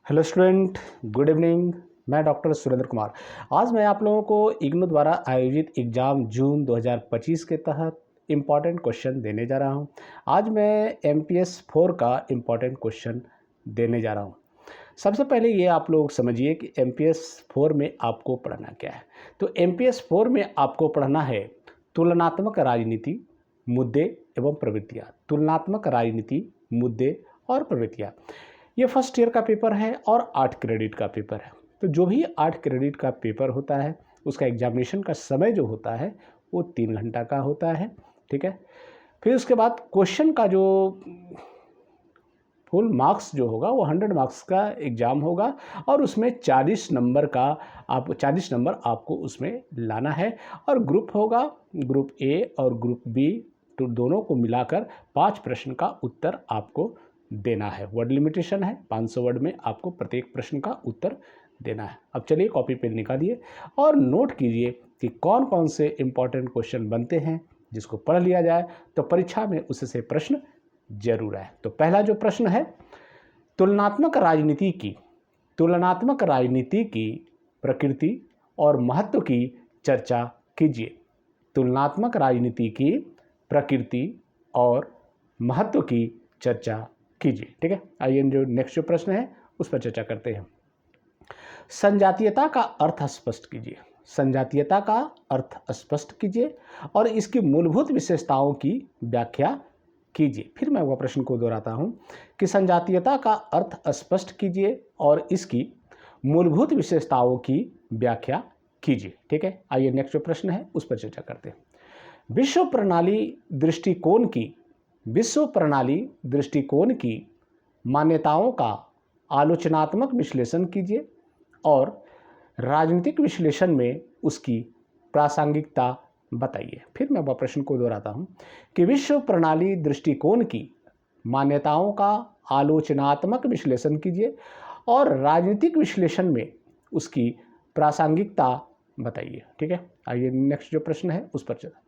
Hello student, good evening. मैं doctor Surendra Kumar. आज मैं आप लोगों को इग्नू द्वारा आयोजित एग्ज़ाम जून 2025 के तहत इम्पॉर्टेंट क्वेश्चन देने जा रहा हूं। आज मैं MPS 4 का इम्पॉर्टेंट क्वेश्चन देने जा रहा हूं। सबसे पहले ये आप लोग समझिए कि MPS 4 में आपको पढ़ना क्या है। तो MPS 4 में आपको पढ़ना है तुलनात्मक राजनीति, मुद्दे एवं प्रवृत्तियाँ। तुलनात्मक राजनीति, मुद्दे और प्रवृत्तियाँ। ये फर्स्ट ईयर का पेपर है और 8 क्रेडिट का पेपर है। तो जो भी 8 क्रेडिट का पेपर होता है उसका एग्जामिनेशन का समय जो होता है वो 3 घंटा का होता है। ठीक है। फिर उसके बाद क्वेश्चन का जो फुल मार्क्स जो होगा वो 100 मार्क्स का एग्ज़ाम होगा और उसमें 40 नंबर का 40 नंबर आपको उसमें लाना है। और ग्रुप होगा, ग्रुप ए और ग्रुप बी, तो दोनों को मिलाकर 5 प्रश्न का उत्तर आपको देना है। वर्ड लिमिटेशन है, 500 वर्ड में आपको प्रत्येक प्रश्न का उत्तर देना है। अब चलिए कॉपी पेन निकालिए और नोट कीजिए कि कौन कौन से इंपॉर्टेंट क्वेश्चन बनते हैं जिसको पढ़ लिया जाए तो परीक्षा में उससे प्रश्न जरूर है। तो पहला जो प्रश्न है, तुलनात्मक राजनीति की प्रकृति और महत्व की चर्चा कीजिए। तुलनात्मक राजनीति की प्रकृति और महत्व की चर्चा कीजिए। ठीक है। आइए जो नेक्स्ट जो प्रश्न है उस पर चर्चा करते हैं। संजातीयता का अर्थ स्पष्ट कीजिए। संजातीयता का अर्थ स्पष्ट कीजिए और इसकी मूलभूत विशेषताओं की व्याख्या कीजिए। फिर मैं वह प्रश्न को दोहराता हूं कि संजातीयता का अर्थ स्पष्ट कीजिए और इसकी मूलभूत विशेषताओं की व्याख्या कीजिए। ठीक है। आइए नेक्स्ट जो प्रश्न है उस पर चर्चा करते हैं। विश्व प्रणाली दृष्टिकोण की मान्यताओं का आलोचनात्मक विश्लेषण कीजिए और राजनीतिक विश्लेषण में उसकी प्रासंगिकता बताइए। फिर मैं वह प्रश्न को दोहराता हूं कि विश्व प्रणाली दृष्टिकोण की मान्यताओं का आलोचनात्मक विश्लेषण कीजिए और राजनीतिक विश्लेषण में उसकी प्रासंगिकता बताइए। ठीक है। आइए नेक्स्ट जो प्रश्न है उस पर चलते।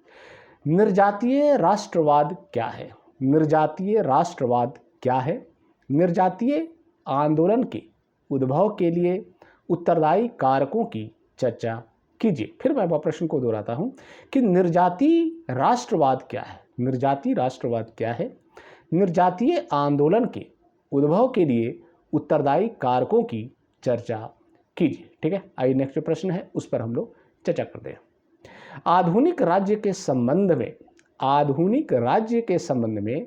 निर्जातीय राष्ट्रवाद क्या है? निर्जातीय राष्ट्रवाद क्या है? निर्जातीय आंदोलन के उद्भव के लिए उत्तरदायी कारकों की चर्चा कीजिए। फिर मैं वह प्रश्न को दोहराता हूं कि निर्जातीय राष्ट्रवाद क्या है? निर्जातीय राष्ट्रवाद क्या है? निर्जातीय आंदोलन के उद्भव के लिए उत्तरदायी कारकों की चर्चा कीजिए। ठीक है। आइए नेक्स्ट जो प्रश्न है उस पर हम लोग चर्चा करते हैं। आधुनिक राज्य के संबंध में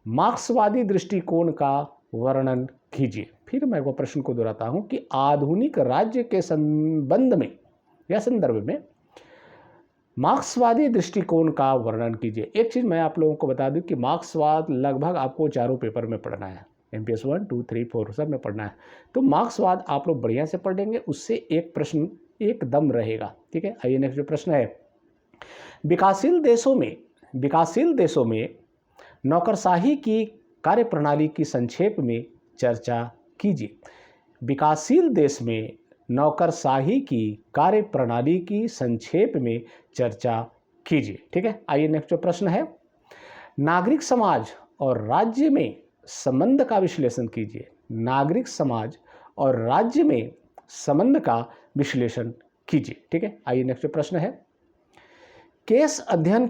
मार्क्सवादी दृष्टिकोण का वर्णन कीजिए। फिर मैं वो प्रश्न को दोहराता हूं कि आधुनिक राज्य के संबंध में या संदर्भ में मार्क्सवादी दृष्टिकोण का वर्णन कीजिए। एक चीज मैं आप लोगों को बता दूं कि मार्क्सवाद लगभग आपको चारों पेपर में पढ़ना है। MPS 1, 2, 3, 4 सब में पढ़ना है। तो मार्क्सवाद आप लोग बढ़िया से पढ़ लेंगे, उससे एक प्रश्न एकदम रहेगा। ठीक है। आइए नेक्स्ट जो प्रश्न है, विकासशील देशों में नौकरशाही की कार्यप्रणाली की संक्षेप में चर्चा कीजिए। विकासशील देश में नौकरशाही की कार्यप्रणाली की संक्षेप में चर्चा कीजिए। ठीक है। आइए नेक्स्ट जो प्रश्न है, नागरिक समाज और राज्य में संबंध का विश्लेषण कीजिए। नागरिक समाज और राज्य में संबंध का विश्लेषण कीजिए। ठीक है। आइए नेक्स्ट जो प्रश्न है, केस अध्ययन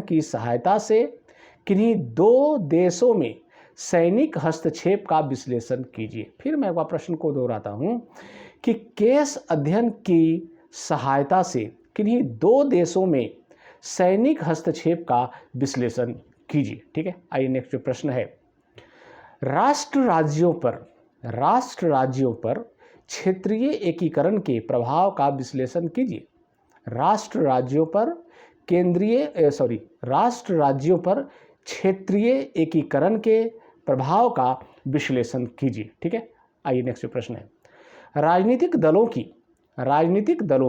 की सहायता से किन्हीं दो देशों में सैनिक हस्तक्षेप का विश्लेषण कीजिए। फिर मैं वह प्रश्न को दोहराता हूं कि केस अध्ययन की सहायता से किन्हीं दो देशों में सैनिक हस्तक्षेप का विश्लेषण कीजिए। ठीक है। आइए नेक्स्ट जो प्रश्न है, राष्ट्र राज्यों पर क्षेत्रीय एकीकरण के प्रभाव का विश्लेषण कीजिए। राष्ट्र राज्यों पर क्षेत्रीय एकीकरण के प्रभाव का विश्लेषण कीजिए। ठीक है। आइए नेक्स्ट प्रश्न है, राजनीतिक दलों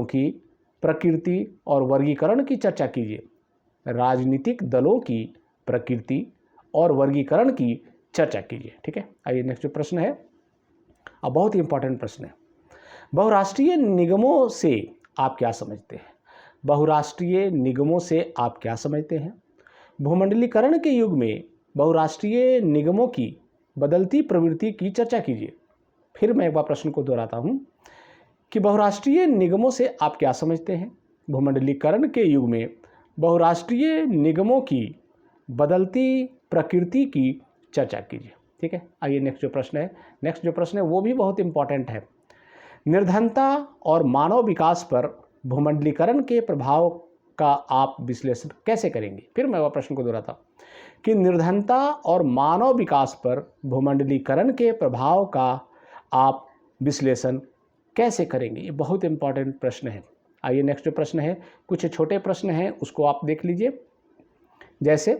की प्रकृति और वर्गीकरण की चर्चा कीजिए। राजनीतिक दलों की प्रकृति और वर्गीकरण की चर्चा कीजिए। ठीक है। आइए नेक्स्ट जो प्रश्न है, अब बहुत ही इंपॉर्टेंट प्रश्न है, बहुराष्ट्रीय निगमों से आप क्या समझते हैं? बहुराष्ट्रीय निगमों से आप क्या समझते हैं? भूमंडलीकरण के युग में बहुराष्ट्रीय निगमों की बदलती प्रवृत्ति की चर्चा कीजिए। फिर मैं एक बार प्रश्न को दोहराता हूँ कि बहुराष्ट्रीय निगमों से आप क्या समझते हैं? भूमंडलीकरण के युग में बहुराष्ट्रीय निगमों की बदलती प्रकृति की चर्चा कीजिए। ठीक है, आइए नेक्स्ट जो प्रश्न है वो भी बहुत इंपॉर्टेंट है। निर्धनता और मानव विकास पर भूमंडलीकरण के प्रभाव का आप विश्लेषण कैसे करेंगे? फिर मैं वह प्रश्न को दोहराता हूँ कि निर्धनता और मानव विकास पर भूमंडलीकरण के प्रभाव का आप विश्लेषण कैसे करेंगे? ये बहुत इंपॉर्टेंट प्रश्न है। आइए नेक्स्ट जो प्रश्न है, कुछ छोटे प्रश्न हैं उसको आप देख लीजिए। जैसे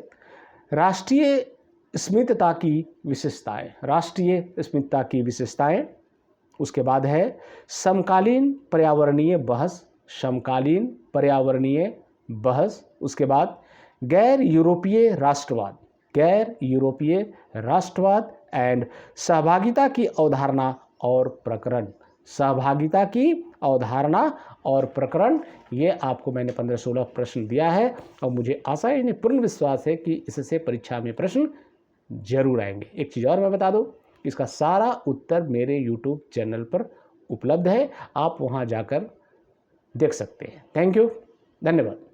राष्ट्रीय स्मितता की विशेषताएं, राष्ट्रीय स्मितता की विशेषताएं। उसके बाद है समकालीन पर्यावरणीय बहस, समकालीन पर्यावरणीय बहस। उसके बाद गैर यूरोपीय राष्ट्रवाद, गैर यूरोपीय राष्ट्रवाद एंड सहभागिता की अवधारणा और प्रकरण, सहभागिता की अवधारणा और प्रकरण। ये आपको मैंने 15-16 प्रश्न दिया है और मुझे आशा है, पूर्ण विश्वास है कि इससे परीक्षा में प्रश्न जरूर आएंगे। एक चीज़ और मैं बता दूं, इसका सारा उत्तर मेरे YouTube चैनल पर उपलब्ध है, आप वहां जाकर देख सकते हैं। थैंक यू, धन्यवाद।